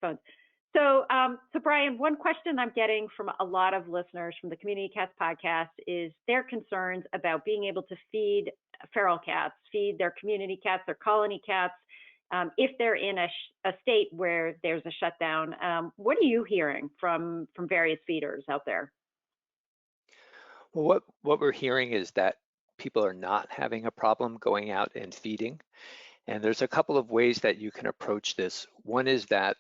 phones. So Bryan, one question I'm getting from a lot of listeners from the Community Cats podcast is their concerns about being able to feed feral cats, feed their community cats, their colony cats, if they're in a state where there's a shutdown. What are you hearing from various feeders out there? Well, what we're hearing is that people are not having a problem going out and feeding. And there's a couple of ways that you can approach this. One is that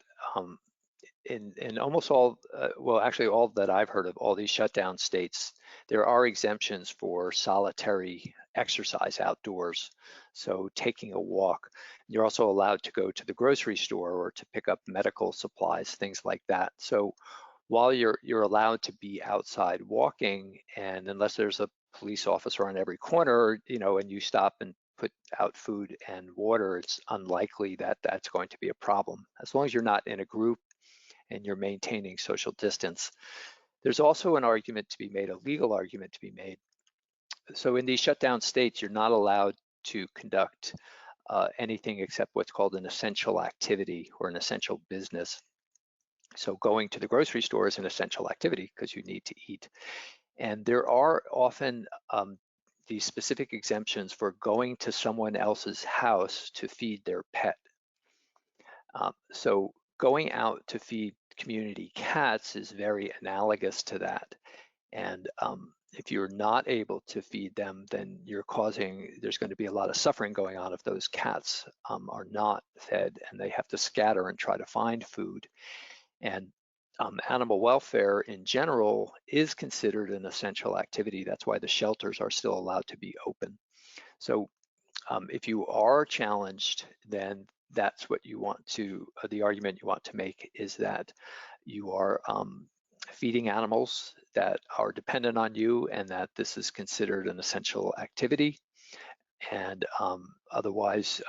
in almost all, well, actually all that I've heard of all these shutdown states, there are exemptions for solitary exercise outdoors. So taking a walk. You're also allowed to go to the grocery store or to pick up medical supplies, things like that. So while you're allowed to be outside walking, and unless there's a police officer on every corner, and you stop and put out food and water, it's unlikely that that's going to be a problem, as long as you're not in a group and you're maintaining social distance. There's also an argument to be made, a legal argument to be made. So in these shutdown states, you're not allowed to conduct anything except what's called an essential activity or an essential business. So going to the grocery store is an essential activity because you need to eat. And there are often these specific exemptions for going to someone else's house to feed their pet. So going out to feed community cats is very analogous to that. And if you're not able to feed them, then there's going to be a lot of suffering going on if those cats are not fed and they have to scatter and try to find food. And animal welfare in general is considered an essential activity. That's why the shelters are still allowed to be open. So if you are challenged, then that's what you want to, the argument you want to make is that you are feeding animals that are dependent on you and that this is considered an essential activity. And otherwise,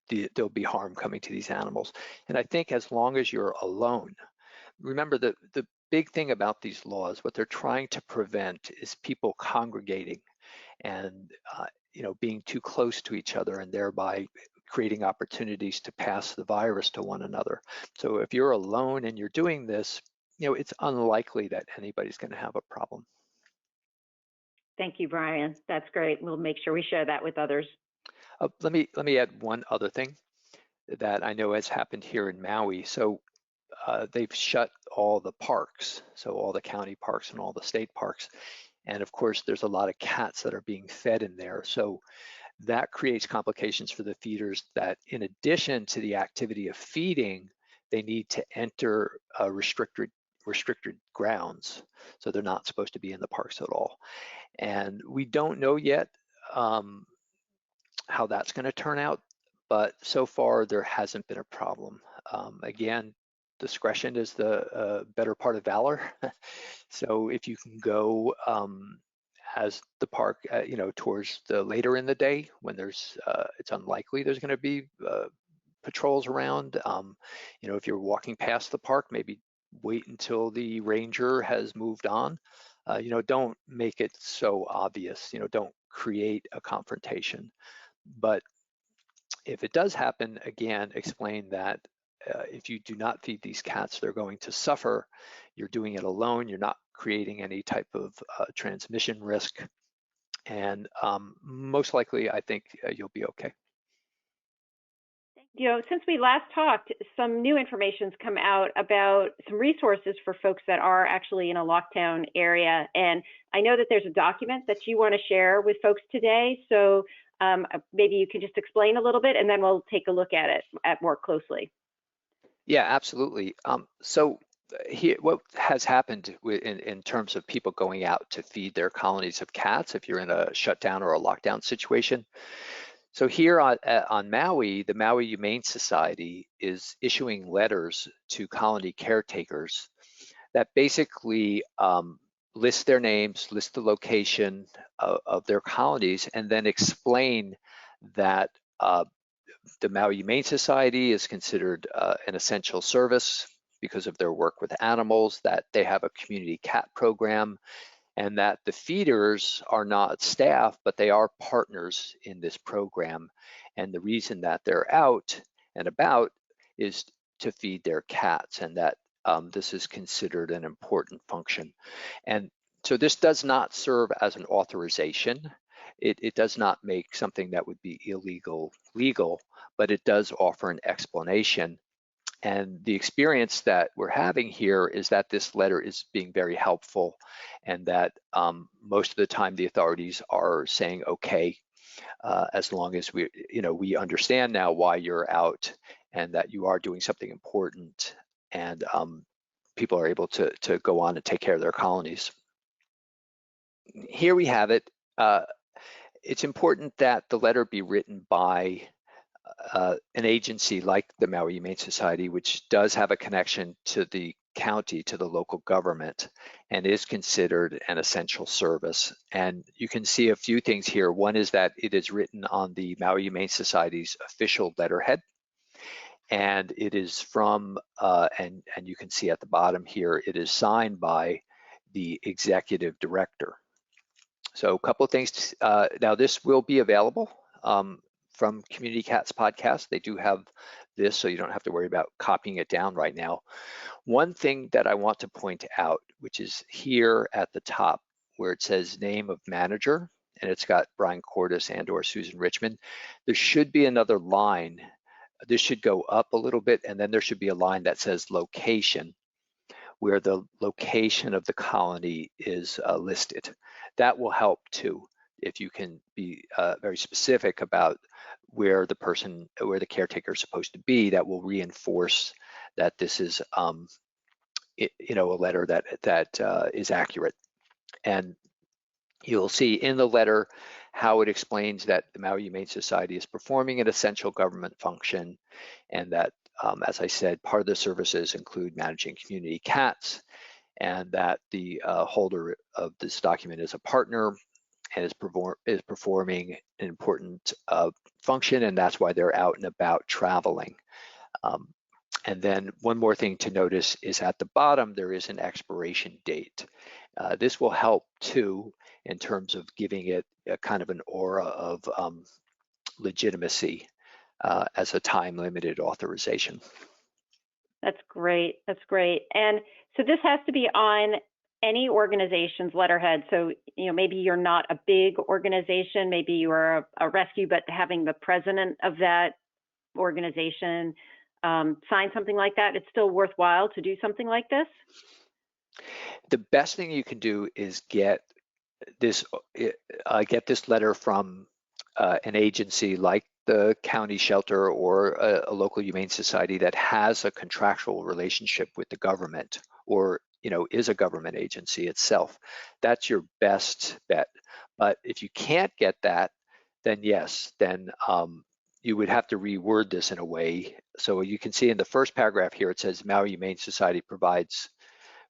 there'll be harm coming to these animals. And I think as long as you're alone, remember the big thing about these laws, what they're trying to prevent is people congregating and being too close to each other and thereby creating opportunities to pass the virus to one another. So if you're alone and you're doing this, it's unlikely that anybody's going to have a problem. Thank you, Bryan. That's great. We'll make sure we share that with others. Let me add one other thing that I know has happened here in Maui. So they've shut all the parks, so all the county parks and all the state parks. And of course, there's a lot of cats that are being fed in there. So that creates complications for the feeders that in addition to the activity of feeding, they need to enter restricted grounds. So they're not supposed to be in the parks at all. And we don't know yet how that's going to turn out, but so far there hasn't been a problem. Again, discretion is the better part of valor. So if you can go as the park, towards the later in the day when it's unlikely there's going to be patrols around. If you're walking past the park, maybe wait until the ranger has moved on. Don't make it so obvious. Don't create a confrontation. But if it does happen, again, explain that if you do not feed these cats, they're going to suffer. You're doing it alone. You're not creating any type of transmission risk. And most likely, I think you'll be okay. Since we last talked, some new information's come out about some resources for folks that are actually in a lockdown area. And I know that there's a document that you want to share with folks today. So maybe you can just explain a little bit and then we'll take a look at it more closely. Yeah, absolutely. So here, what has happened in terms of people going out to feed their colonies of cats, if you're in a shutdown or a lockdown situation. So here on Maui, the Maui Humane Society is issuing letters to colony caretakers that basically list their names, list the location of their colonies, and then explain that the Maui Humane Society is considered an essential service because of their work with animals, that they have a community cat program, and that the feeders are not staff, but they are partners in this program. And the reason that they're out and about is to feed their cats, and that this is considered an important function. And so this does not serve as an authorization. It does not make something that would be illegal legal, but it does offer an explanation. And the experience that we're having here is that this letter is being very helpful, and that most of the time the authorities are saying, okay, as long as we understand now why you're out and that you are doing something important, and people are able to go on and take care of their colonies. Here we have it. It's important that the letter be written by an agency like the Maui Humane Society, which does have a connection to the county, to the local government, and is considered an essential service. And you can see a few things here. One is that it is written on the Maui Humane Society's official letterhead, and it is from, and you can see at the bottom here, it is signed by the executive director. So a couple of things. Now this will be available from Community Cats Podcast. They do have this, so you don't have to worry about copying it down right now. One thing that I want to point out, which is here at the top, where it says name of manager, and it's got Bryan Kortis and/or Susan Richmond. There should be another line. This should go up a little bit, and then there should be a line that says location, where the location of the colony is listed. That will help too, if you can be very specific about where the caretaker is supposed to be. That will reinforce that this is a letter that is accurate. And you'll see in the letter how it explains that the Maui Humane Society is performing an essential government function, and that, as I said, part of the services include managing community cats, and that the holder of this document is a partner and is performing an important function, and that's why they're out and about traveling. And then one more thing to notice is at the bottom, there is an expiration date. This will help too in terms of giving it a kind of an aura of legitimacy as a time-limited authorization. That's great. That's great. And so this has to be on any organization's letterhead. So, maybe you're not a big organization, maybe you are a rescue, but having the president of that organization sign something like that, it's still worthwhile to do something like this? The best thing you can do is get this letter from an agency like the county shelter or a local humane society that has a contractual relationship with the government, or is a government agency itself. That's your best bet. But if you can't get that, then yes, then you would have to reword this in a way. So you can see in the first paragraph here, it says Maui Humane Society provides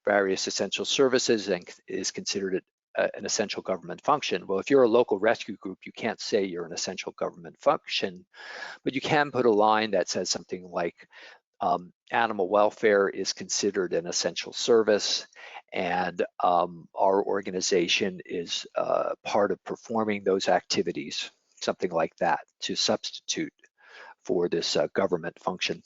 various essential services and is considered an essential government function. Well, if you're a local rescue group, you can't say you're an essential government function, but you can put a line that says something like animal welfare is considered an essential service, and our organization is part of performing those activities, something like that, to substitute for this government function.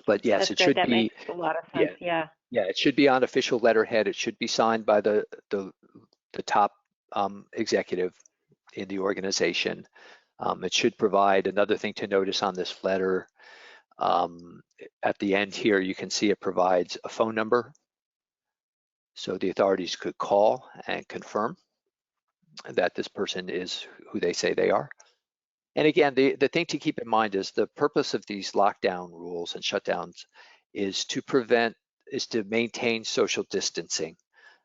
But yes, it should that be, makes a lot of sense. Yeah. it should be on official letterhead. It should be signed by the top executive in the organization. It should provide, another thing to notice on this letter, at the end here, you can see it provides a phone number, so the authorities could call and confirm that this person is who they say they are. And again, the thing to keep in mind is the purpose of these lockdown rules and shutdowns is to maintain social distancing,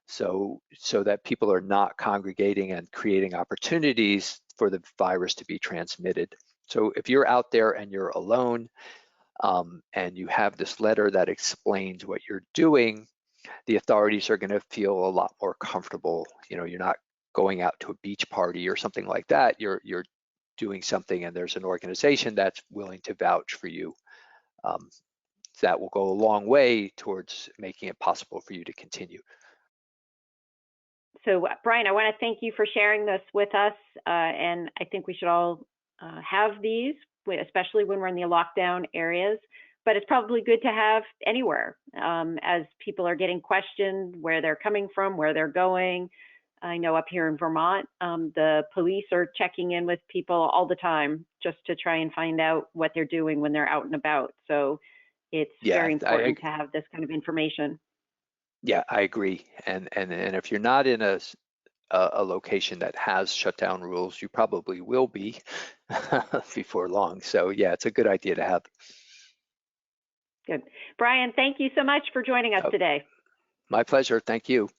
so that people are not congregating and creating opportunities for the virus to be transmitted. So if you're out there and you're alone, and you have this letter that explains what you're doing, the authorities are going to feel a lot more comfortable. You're not going out to a beach party or something like that. You're doing something, and there's an organization that's willing to vouch for you. That will go a long way towards making it possible for you to continue. So, Bryan, I want to thank you for sharing this with us, and I think we should all have these, especially when we're in the lockdown areas. but it's probably good to have anywhere as people are getting questioned where they're coming from, where they're going. I know up here in Vermont, the police are checking in with people all the time just to try and find out what they're doing when they're out and about. So it's Yeah, very important to have this kind of information. yeah, I agree. And if you're not in a location that has shutdown rules, you probably will be before long. So yeah, it's a good idea to have. Good. Bryan, thank you so much for joining us Uh, today. my pleasure. Thank you.